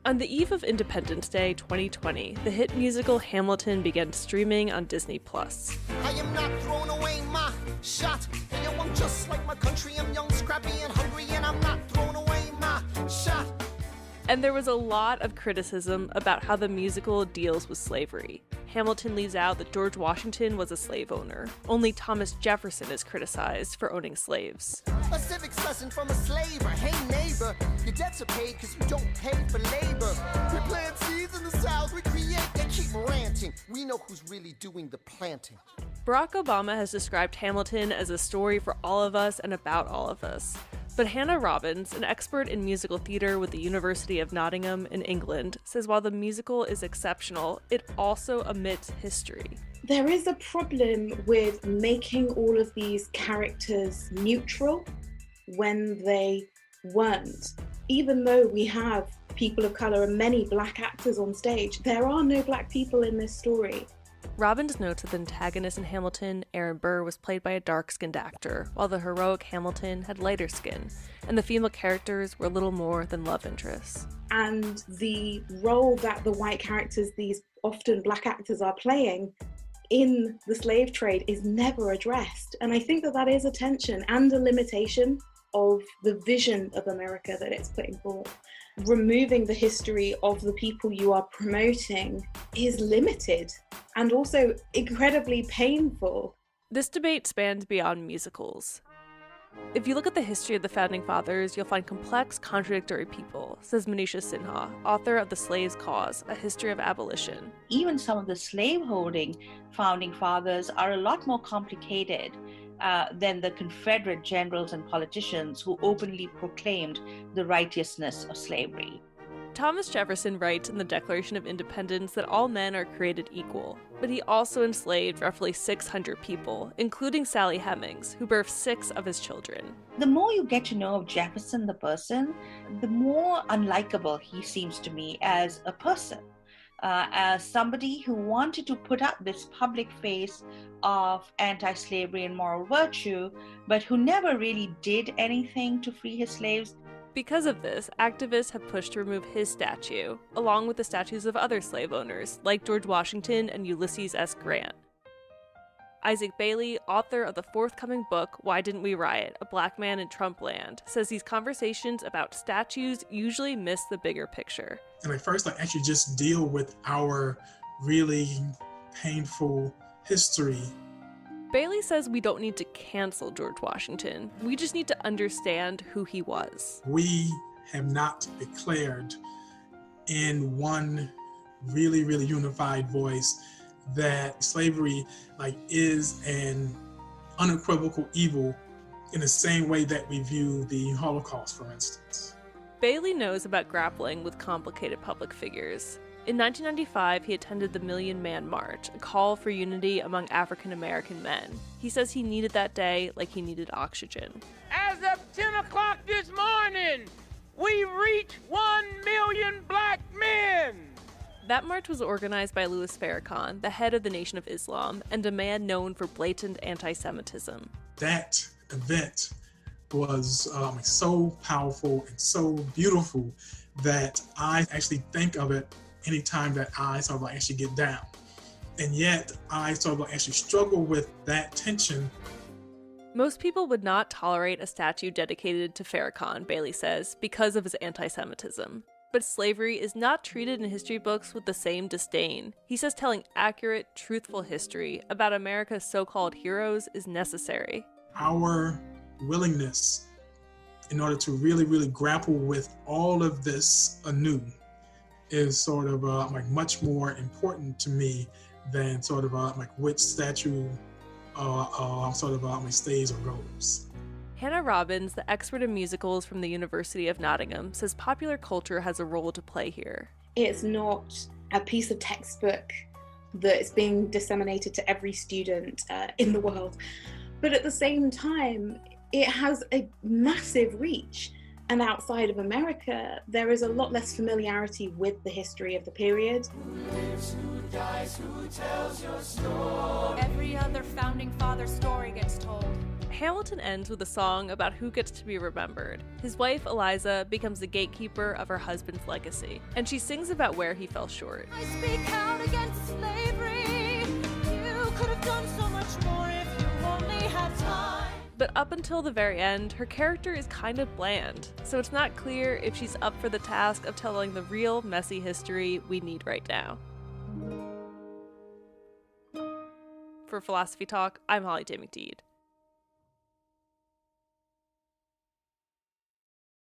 On the eve of Independence Day 2020, the hit musical Hamilton began streaming on Disney+. I am not throwing away my shot. Hey, yo, I'm just like my country. I'm young, scrappy, and hungry, and I'm not throwing away my shot. And there was a lot of criticism about how the musical deals with slavery. Hamilton leaves out that George Washington was a slave owner. Only Thomas Jefferson is criticized for owning slaves. A civics lesson from a slaver. Hey neighbor, your debts are paid because you don't pay for labor. We plant seeds in the South, we create, they keep ranting. We know who's really doing the planting. Barack Obama has described Hamilton as a story for all of us and about all of us. But Hannah Robbins, an expert in musical theater with the University of Nottingham in England, says while the musical is exceptional, it also omits history. There is a problem with making all of these characters neutral when they weren't. Even though we have people of colour and many black actors on stage, there are no black people in this story. Robbins notes that the antagonist in Hamilton, Aaron Burr, was played by a dark-skinned actor, while the heroic Hamilton had lighter skin, and the female characters were little more than love interests. And the role that the white characters, these often black actors, are playing in the slave trade is never addressed. And I think that that is a tension and a limitation of the vision of America that it's putting forward. Removing the history of the people you are promoting is limited and also incredibly painful. This debate spans beyond musicals. If you look at the history of the Founding Fathers, you'll find complex, contradictory people, says Manisha Sinha, author of The Slave's Cause, A History of Abolition. Even some of the slave-holding Founding Fathers are a lot more complicated than the Confederate generals and politicians who openly proclaimed the righteousness of slavery. Thomas Jefferson writes in the Declaration of Independence that all men are created equal, but he also enslaved roughly 600 people, including Sally Hemings, who birthed 6 of his children. The more you get to know of Jefferson, the person, the more unlikable he seems to me as a person. As somebody who wanted to put up this public face of anti-slavery and moral virtue, but who never really did anything to free his slaves. Because of this, activists have pushed to remove his statue, along with the statues of other slave owners, like George Washington and Ulysses S. Grant. Isaac Bailey, author of the forthcoming book, Why Didn't We Riot? A Black Man in Trump Land, says these conversations about statues usually miss the bigger picture. And first, actually just deal with our really painful history. Bailey says we don't need to cancel George Washington. We just need to understand who he was. We have not declared in one really, really unified voice that slavery is an unequivocal evil in the same way that we view the Holocaust, for instance. Bailey knows about grappling with complicated public figures. In 1995, he attended the Million Man March, a call for unity among African American men. He says he needed that day like he needed oxygen. As of 10 o'clock this morning, we reached 1 million black men. That march was organized by Louis Farrakhan, the head of the Nation of Islam, and a man known for blatant anti-Semitism. That event was so powerful and so beautiful that I actually think of it anytime that I actually get down. And yet I actually struggle with that tension. Most people would not tolerate a statue dedicated to Farrakhan, Bailey says, because of his anti-Semitism. But slavery is not treated in history books with the same disdain. He says telling accurate, truthful history about America's so-called heroes is necessary. Our willingness in order to really, really grapple with all of this anew is much more important to me than which statue stays or goes. Hannah Robbins, the expert in musicals from the University of Nottingham, says popular culture has a role to play here. It's not a piece of textbook that's being disseminated to every student in the world, but at the same time, it has a massive reach. And outside of America, there is a lot less familiarity with the history of the period. Who lives, who dies, who tells your story? Every other Founding Father story gets told. Hamilton ends with a song about who gets to be remembered. His wife, Eliza, becomes the gatekeeper of her husband's legacy, and she sings about where he fell short. I speak out against slavery. You could have done so much more if you only had time. But up until the very end, her character is kind of bland, so it's not clear if she's up for the task of telling the real, messy history we need right now. For Philosophy Talk, I'm Holly J. McDeed.